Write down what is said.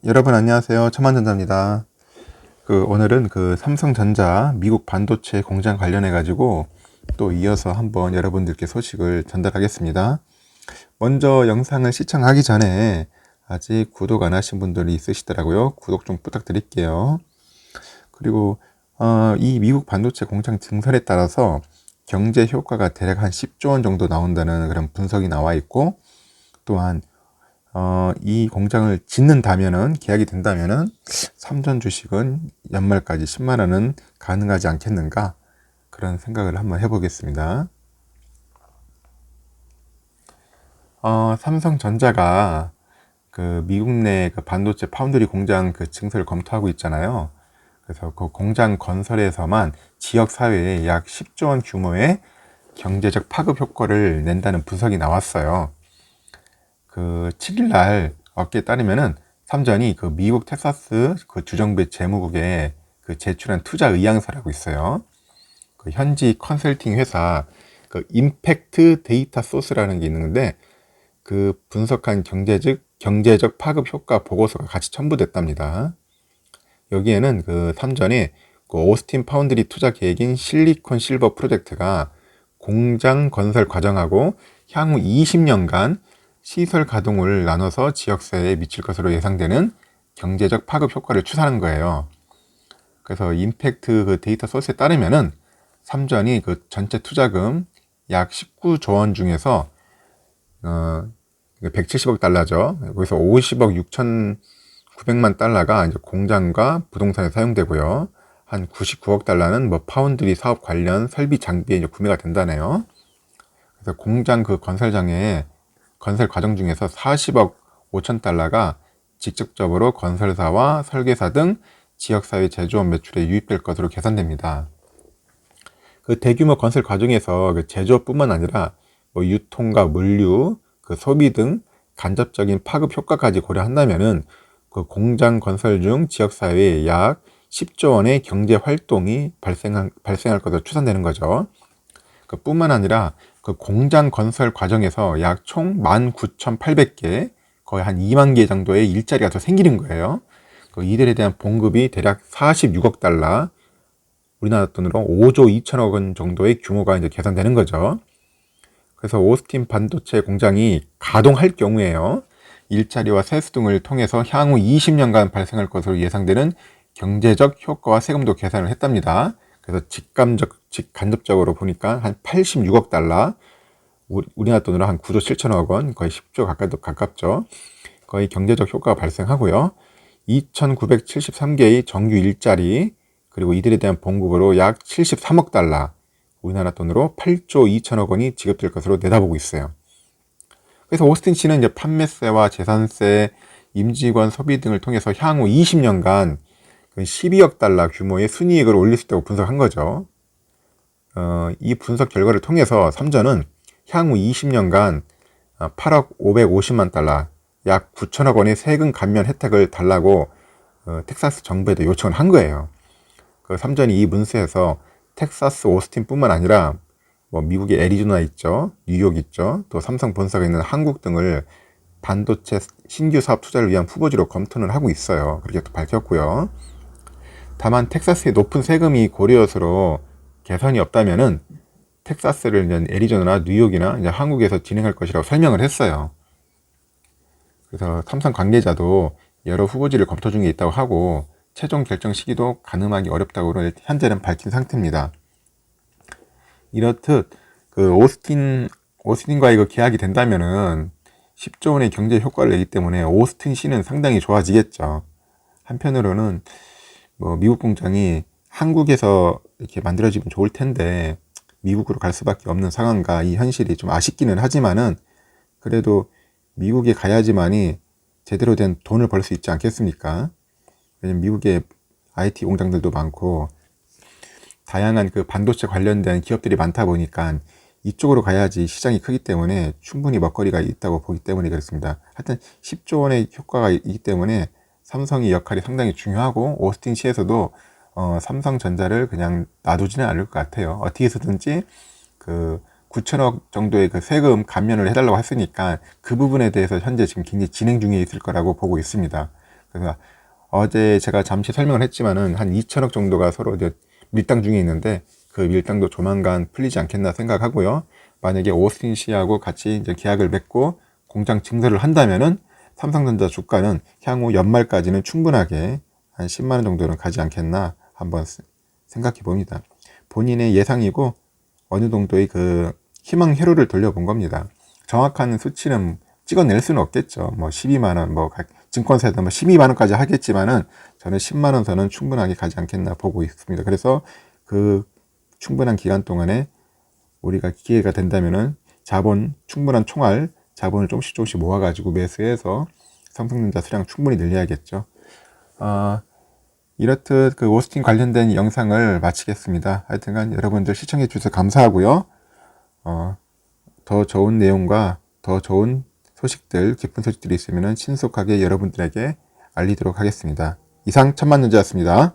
여러분 안녕하세요. 천만전자입니다. 오늘은 삼성전자 미국 반도체 공장 관련해 가지고 또 이어서 한번 여러분들께 소식을 전달하겠습니다. 먼저 영상을 시청하기 전에 아직 구독 안 하신 분들이 있으시더라고요. 구독 좀 부탁드릴게요. 그리고 이 미국 반도체 공장 증설에 따라서 경제 효과가 대략 한 10조 원 정도 나온다는 그런 분석이 나와 있고, 또한 이 공장을 짓는다면은, 계약이 된다면은 삼전 주식은 연말까지 10만 원은 가능하지 않겠는가, 그런 생각을 한번 해보겠습니다. 삼성전자가 미국 내 반도체 파운드리 공장 증설을 검토하고 있잖아요. 그래서 그 공장 건설에서만 지역 사회에 약 10조 원 규모의 경제적 파급 효과를 낸다는 분석이 나왔어요. 7일날 업계에 따르면은 삼전이 미국 텍사스 주정부의 재무국에 제출한 투자 의향서라고 있어요. 현지 컨설팅 회사 임팩트 데이터 소스라는 게 있는데, 분석한 경제적 파급 효과 보고서가 같이 첨부됐답니다. 여기에는 삼전의 오스틴 파운드리 투자 계획인 실리콘 실버 프로젝트가 공장 건설 과정하고 향후 20년간 시설 가동을 나눠서 지역사회에 미칠 것으로 예상되는 경제적 파급 효과를 추산한 거예요. 그래서 임팩트 데이터 소스에 따르면은 삼전이 전체 투자금 약 19조 원 중에서 170억 달러죠. 거기서 50억 6,900만 달러가 이제 공장과 부동산에 사용되고요. 한 99억 달러는 파운드리 사업 관련 설비 장비에 이제 구매가 된다네요. 그래서 공장 건설장에 건설 과정 중에서 40억 5천 달러가 직접적으로 건설사와 설계사 등 지역사회 제조업 매출에 유입될 것으로 계산됩니다. 대규모 건설 과정에서 제조업뿐만 아니라 유통과 물류, 소비 등 간접적인 파급 효과까지 고려한다면은 공장 건설 중 지역사회에 약 10조 원의 경제 활동이 발생할 것으로 추산되는 거죠. 뿐만 아니라 공장 건설 과정에서 약 총 19,800개, 거의 한 2만 개 정도의 일자리가 더 생기는 거예요. 이들에 대한 봉급이 대략 46억 달러, 우리나라 돈으로 5조 2천억 원 정도의 규모가 이제 계산되는 거죠. 그래서 오스틴 반도체 공장이 가동할 경우에요, 일자리와 세수 등을 통해서 향후 20년간 발생할 것으로 예상되는 경제적 효과와 세금도 계산을 했답니다. 그래서 직간접적으로 보니까 한 86억 달러, 우리나라 돈으로 한 9조 7천억 원, 거의 10조 가깝죠. 거의 경제적 효과가 발생하고요. 2,973개의 정규 일자리, 그리고 이들에 대한 봉급으로 약 73억 달러, 우리나라 돈으로 8조 2천억 원이 지급될 것으로 내다보고 있어요. 그래서 오스틴 씨는 이제 판매세와 재산세, 임직원 소비 등을 통해서 향후 20년간 12억 달러 규모의 순이익을 올릴 수 있다고 분석한 거죠. 이 분석 결과를 통해서 삼전은 향후 20년간 8억 550만 달러, 약 9천억 원의 세금 감면 혜택을 달라고 텍사스 정부에도 요청을 한 거예요. 삼전이 이 문서에서 텍사스 오스틴뿐만 아니라 미국의 애리조나 있죠, 뉴욕 있죠, 또 삼성 본사가 있는 한국 등을 반도체 신규 사업 투자를 위한 후보지로 검토는 하고 있어요. 그렇게 또 밝혔고요. 다만 텍사스의 높은 세금이 고려여서로 개선이 없다면은 텍사스를 이제 애리조나나 뉴욕이나 이제 한국에서 진행할 것이라고 설명을 했어요. 그래서 삼성 관계자도 여러 후보지를 검토 중에 있다고 하고, 최종 결정 시기도 가늠하기 어렵다고 현재는 밝힌 상태입니다. 이렇듯 오스틴과의 계약이 된다면은 10조 원의 경제 효과를 내기 때문에 오스틴 시는 상당히 좋아지겠죠. 한편으로는 미국 공장이 한국에서 이렇게 만들어지면 좋을 텐데 미국으로 갈 수밖에 없는 상황과 이 현실이 좀 아쉽기는 하지만은, 그래도 미국에 가야지만이 제대로 된 돈을 벌 수 있지 않겠습니까? 왜냐면 미국에 IT 공장들도 많고 다양한 반도체 관련된 기업들이 많다 보니까 이쪽으로 가야지 시장이 크기 때문에 충분히 먹거리가 있다고 보기 때문에 그렇습니다. 하여튼 10조 원의 효과가 있기 때문에 삼성의 역할이 상당히 중요하고, 오스틴 시에서도 삼성전자를 그냥 놔두지는 않을 것 같아요. 어떻게 해서든지 9천억 정도의 세금 감면을 해달라고 했으니까 그 부분에 대해서 현재 지금 굉장히 진행 중에 있을 거라고 보고 있습니다. 그래서 어제 제가 잠시 설명을 했지만은 한 2천억 정도가 서로 이제 밀당 중에 있는데 그 밀당도 조만간 풀리지 않겠나 생각하고요. 만약에 오스틴 씨하고 같이 이제 계약을 맺고 공장 증설을 한다면은 삼성전자 주가는 향후 연말까지는 충분하게 한 10만 원 정도는 가지 않겠나 한번 생각해 봅니다. 본인의 예상이고 어느 정도의 그 희망회로를 돌려본 겁니다. 정확한 수치는 찍어낼 수는 없겠죠. 뭐 12만 원, 뭐 증권사에서 뭐 12만 원까지 하겠지만은 저는 10만 원 선은 충분하게 가지 않겠나 보고 있습니다. 그래서 그 충분한 기간 동안에 우리가 기회가 된다면은 충분한 총알 자본을 조금씩 모아가지고 매수해서 삼성전자 수량 충분히 늘려야겠죠. 이렇듯 그 오스틴 관련된 영상을 마치겠습니다. 하여튼간 여러분들 시청해 주셔서 감사하고요. 더 좋은 내용과 더 좋은 소식들, 기쁜 소식들이 있으면 신속하게 여러분들에게 알리도록 하겠습니다. 이상 천만년자였습니다.